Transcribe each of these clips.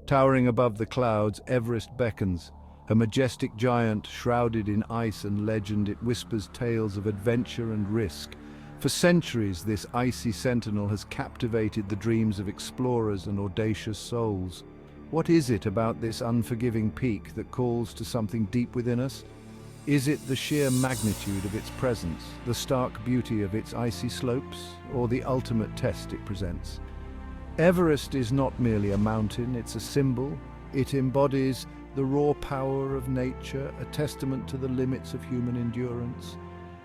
Towering above the clouds, Everest beckons. A majestic giant shrouded in ice and legend, it whispers tales of adventure and risk. For centuries, this icy sentinel has captivated the dreams of explorers and audacious souls. What is it about this unforgiving peak that calls to something deep within us? Is it the sheer magnitude of its presence, the stark beauty of its icy slopes, or the ultimate test it presents? Everest is not merely a mountain, it's a symbol. It embodies the raw power of nature, a testament to the limits of human endurance.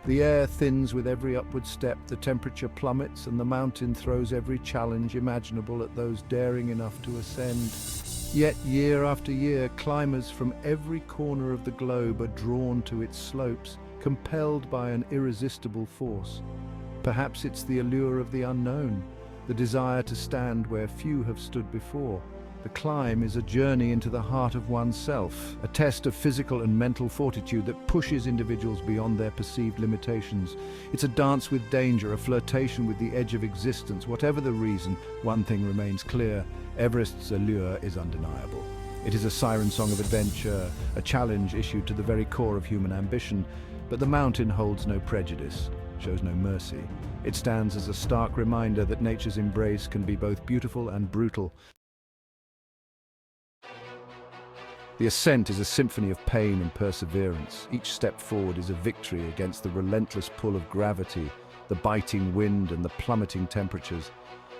The air thins with every upward step, the temperature plummets, and the mountain throws every challenge imaginable at those daring enough to ascend. Yet year after year, climbers from every corner of the globe are drawn to its slopes, compelled by an irresistible force. Perhaps it's the allure of the unknown, the desire to stand where few have stood before. The climb is a journey into the heart of oneself, a test of physical and mental fortitude that pushes individuals beyond their perceived limitations. It's a dance with danger, a flirtation with the edge of existence. Whatever the reason, one thing remains clear: Everest's allure is undeniable. It is a siren song of adventure, a challenge issued to the very core of human ambition. But the mountain holds no prejudice, shows no mercy. It stands as a stark reminder that nature's embrace can be both beautiful and brutal. The ascent is a symphony of pain and perseverance. Each step forward is a victory against the relentless pull of gravity, the biting wind and the plummeting temperatures.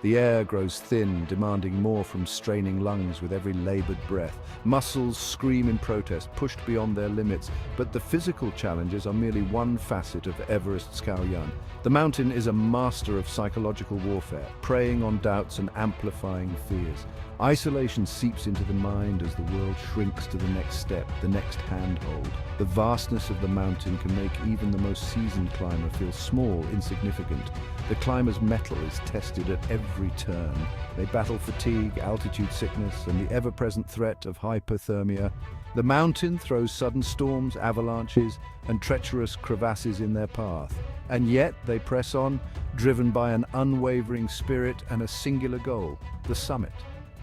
The air grows thin, demanding more from straining lungs with every labored breath. Muscles scream in protest, pushed beyond their limits, but the physical challenges are merely one facet of Everest's Caoyan. The mountain is a master of psychological warfare, preying on doubts and amplifying fears. Isolation seeps into the mind as the world shrinks to the next step, the next handhold. The vastness of the mountain can make even the most seasoned climber feel small, insignificant. The climber's mettle is tested at every turn. They battle fatigue, altitude sickness, and the ever-present threat of hypothermia. The mountain throws sudden storms, avalanches, and treacherous crevasses in their path. And yet they press on, driven by an unwavering spirit and a singular goal: the summit.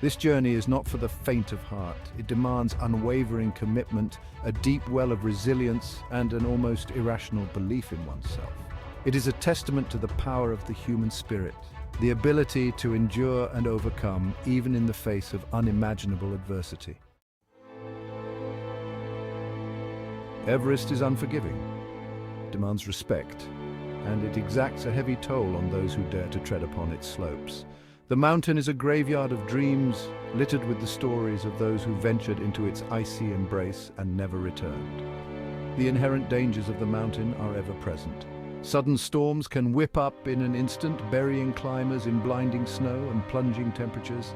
This journey is not for the faint of heart. It demands unwavering commitment, a deep well of resilience, and an almost irrational belief in oneself. It is a testament to the power of the human spirit, the ability to endure and overcome, even in the face of unimaginable adversity. Everest is unforgiving, demands respect, and it exacts a heavy toll on those who dare to tread upon its slopes. The mountain is a graveyard of dreams, littered with the stories of those who ventured into its icy embrace and never returned. The inherent dangers of the mountain are ever present. Sudden storms can whip up in an instant, burying climbers in blinding snow and plunging temperatures.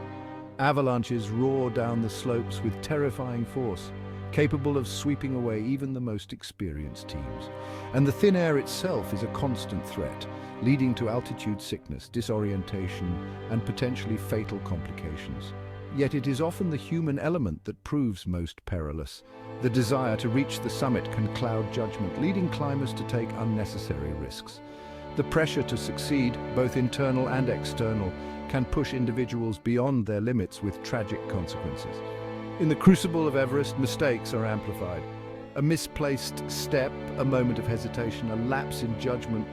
Avalanches roar down the slopes with terrifying force, capable of sweeping away even the most experienced teams. And the thin air itself is a constant threat, leading to altitude sickness, disorientation, and potentially fatal complications. Yet it is often the human element that proves most perilous. The desire to reach the summit can cloud judgment, leading climbers to take unnecessary risks. The pressure to succeed, both internal and external, can push individuals beyond their limits with tragic consequences. In the crucible of Everest, mistakes are amplified. A misplaced step, a moment of hesitation, a lapse in judgment,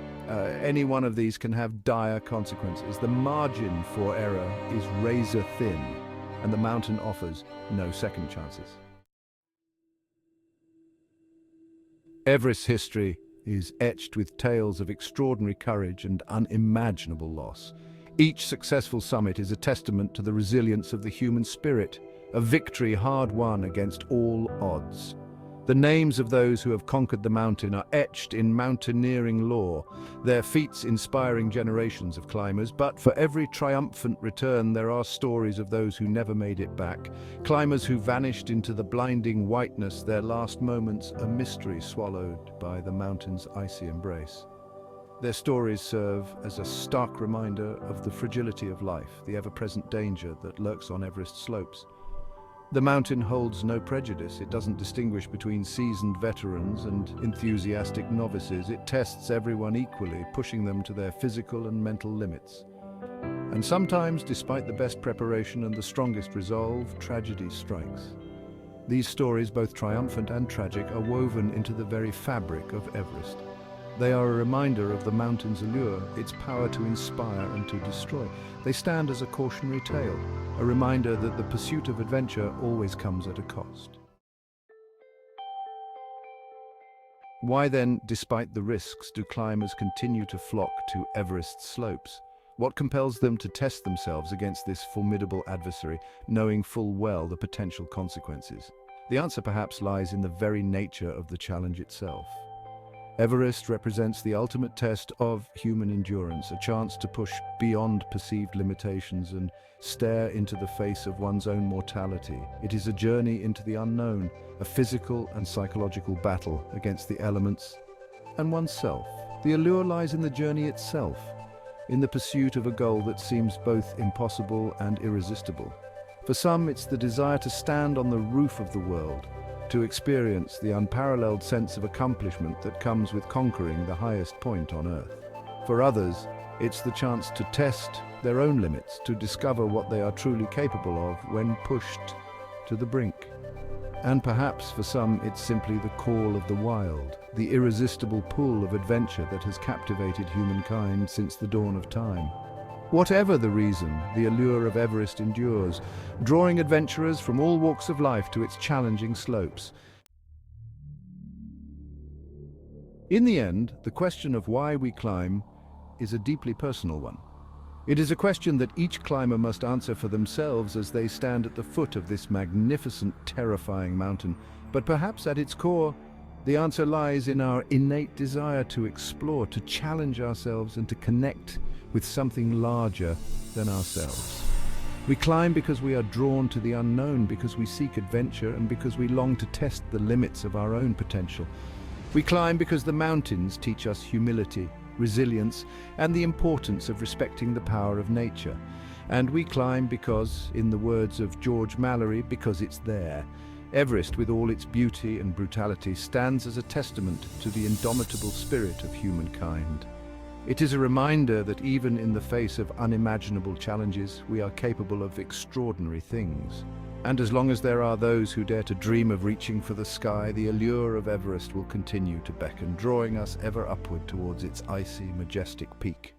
any one of these can have dire consequences. The margin for error is razor thin, and the mountain offers no second chances. Everest's history is etched with tales of extraordinary courage and unimaginable loss. Each successful summit is a testament to the resilience of the human spirit, a victory hard won against all odds. The names of those who have conquered the mountain are etched in mountaineering lore, their feats inspiring generations of climbers. But for every triumphant return, there are stories of those who never made it back, climbers who vanished into the blinding whiteness, their last moments a mystery swallowed by the mountain's icy embrace. Their stories serve as a stark reminder of the fragility of life, the ever-present danger that lurks on Everest slopes. The mountain holds no prejudice. It doesn't distinguish between seasoned veterans and enthusiastic novices. It tests everyone equally, pushing them to their physical and mental limits. And sometimes, despite the best preparation and the strongest resolve, tragedy strikes. These stories, both triumphant and tragic, are woven into the very fabric of Everest. They are a reminder of the mountain's allure, its power to inspire and to destroy. They stand as a cautionary tale, a reminder that the pursuit of adventure always comes at a cost. Why then, despite the risks, do climbers continue to flock to Everest's slopes? What compels them to test themselves against this formidable adversary, knowing full well the potential consequences? The answer perhaps lies in the very nature of the challenge itself. Everest represents the ultimate test of human endurance, a chance to push beyond perceived limitations and stare into the face of one's own mortality. It is a journey into the unknown, a physical and psychological battle against the elements and oneself. The allure lies in the journey itself, in the pursuit of a goal that seems both impossible and irresistible. For some, it's the desire to stand on the roof of the world, to experience the unparalleled sense of accomplishment that comes with conquering the highest point on Earth. For others, it's the chance to test their own limits, to discover what they are truly capable of when pushed to the brink. And perhaps for some, it's simply the call of the wild, the irresistible pull of adventure that has captivated humankind since the dawn of time. Whatever the reason, the allure of Everest endures, drawing adventurers from all walks of life to its challenging slopes. In the end, the question of why we climb is a deeply personal one. It is a question that each climber must answer for themselves as they stand at the foot of this magnificent, terrifying mountain. But perhaps at its core, the answer lies in our innate desire to explore, to challenge ourselves, and to connect with something larger than ourselves. We climb because we are drawn to the unknown, because we seek adventure, and because we long to test the limits of our own potential. We climb because the mountains teach us humility, resilience, and the importance of respecting the power of nature. And we climb because, in the words of George Mallory, because it's there. Everest, with all its beauty and brutality, stands as a testament to the indomitable spirit of humankind. It is a reminder that even in the face of unimaginable challenges, we are capable of extraordinary things. And as long as there are those who dare to dream of reaching for the sky, the allure of Everest will continue to beckon, drawing us ever upward towards its icy, majestic peak.